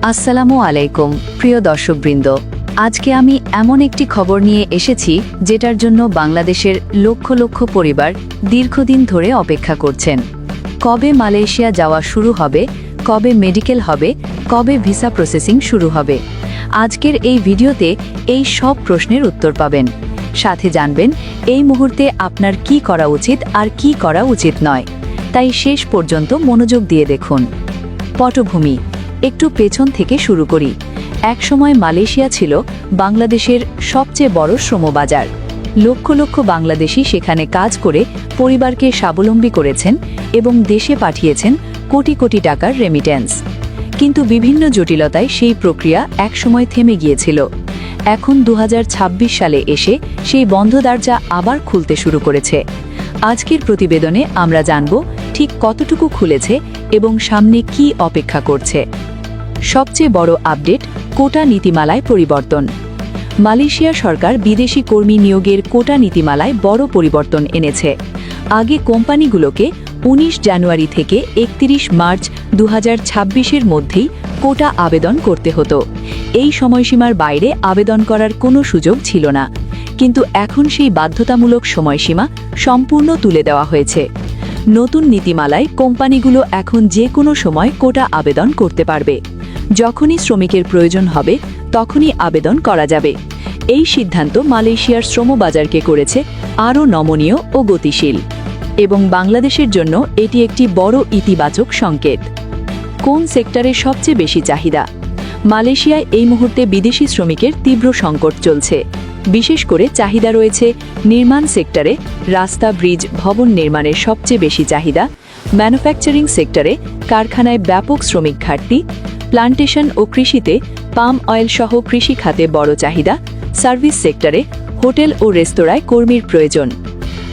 আসসালামু আলাইকুম প্রিয় দর্শকবৃন্দ, আজকে আমি এমন একটি খবর নিয়ে এসেছি যেটার জন্য বাংলাদেশের লক্ষ লক্ষ পরিবার দীর্ঘদিন ধরে অপেক্ষা করছেন। কবে মালয়েশিয়া যাওয়া শুরু হবে, কবে মেডিকেল হবে, কবে ভিসা প্রসেসিং শুরু হবে। আজকের এই ভিডিওতে এই সব প্রশ্নের উত্তর পাবেন। সাথে জানবেন এই মুহূর্তে আপনার কি করা উচিত আর কি করা উচিত নয়। তাই শেষ পর্যন্ত মনোযোগ দিয়ে দেখুন। পটভূমি একটু পেছন থেকে শুরু করি। একসময় মালয়েশিয়া ছিল বাংলাদেশের সবচেয়ে বড় শ্রমবাজার। লক্ষ লক্ষ বাংলাদেশি সেখানে কাজ করে পরিবারকে স্বাবলম্বী করেছেন এবং দেশে পাঠিয়েছেন কোটি কোটি টাকার রেমিটেন্স। কিন্তু বিভিন্ন জটিলতায় সেই প্রক্রিয়া একসময় থেমে গিয়েছিল। এখন 2026 সালে এসে সেই বন্ধ দরজা আবার খুলতে শুরু করেছে। আজকের প্রতিবেদনে আমরা জানব ঠিক কতটুকু খুলেছে এবং সামনে কি অপেক্ষা করছে। সবচেয়ে বড় আপডেট, কোটা নীতিমালায় পরিবর্তন। মালয়েশিয়া সরকার বিদেশি কর্মী নিয়োগের কোটা নীতিমালায় বড় পরিবর্তন এনেছে। আগে কোম্পানিগুলোকে 19 জানুয়ারি থেকে 31 মার্চ 2026-এর মধ্যেই কোটা আবেদন করতে হতো। এই সময়সীমার বাইরে আবেদন করার কোনো সুযোগ ছিল না, কিন্তু এখন সেই বাধ্যতামূলক সময়সীমা সম্পূর্ণ তুলে দেওয়া হয়েছে। নতুন নীতিমালায় কোম্পানিগুলো এখন যে কোনো সময় কোটা আবেদন করতে পারবে। যখনই শ্রমিকের প্রয়োজন হবে তখনই আবেদন করা যাবে। এই সিদ্ধান্ত মালয়েশিয়ার শ্রমবাজারকে করেছে আরও নমনীয় ও গতিশীল, এবং বাংলাদেশের জন্য এটি একটি বড় ইতিবাচক সংকেত। কোন সেক্টরে সবচেয়ে বেশি চাহিদা? মালয়েশিয়ায় এই মুহূর্তে বিদেশি শ্রমিকের তীব্র সংকট চলছে। বিশেষ করে চাহিদা রয়েছে নির্মাণ সেক্টরে, রাস্তা, ব্রিজ, ভবন নির্মাণের সবচেয়ে বেশি চাহিদা। ম্যানুফ্যাকচারিং সেক্টরে কারখানায় ব্যাপক শ্রমিক ঘাটতি। প্লান্টেশন ও কৃষিতে পাম অয়েল সহ কৃষি খাতে বড় চাহিদা। সার্ভিস সেক্টরে হোটেল ও রেস্তোরাঁয় কর্মীর প্রয়োজন।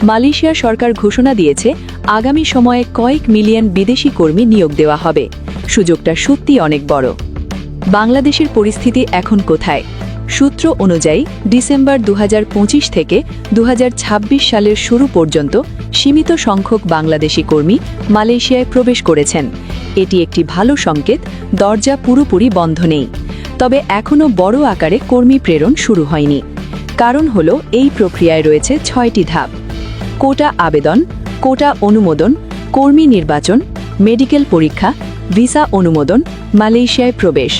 মালয়েশিয়া সরকার ঘোষণা দিয়েছে আগামী সময়ে কয়েক মিলিয়ন বিদেশি কর্মী নিয়োগ দেওয়া হবে। সুযোগটা সত্যি অনেক বড়। বাংলাদেশের পরিস্থিতি এখন কোথায়? সূত্র অনুযায়ী ডিসেম্বর 2025 থেকে 2026 সালের শুরু পর্যন্ত সীমিত সংখ্যক বাংলাদেশি কর্মী মালয়েশিয়ায় প্রবেশ করেছেন। এটি একটি ভালো সংকেত, দরজা পুরোপুরি বন্ধ নেই। তবে এখনও বড় আকারে কর্মী প্রেরণ শুরু হয়নি। কারণ হলো এই প্রক্রিয়ায় রয়েছে 6টি ধাপ: কোটা আবেদন, কোটা অনুমোদন, কর্মী নির্বাচন, মেডিকেল পরীক্ষা, ভিসা অনুমোদন, মালয়েশিয়ায় প্রবেশ।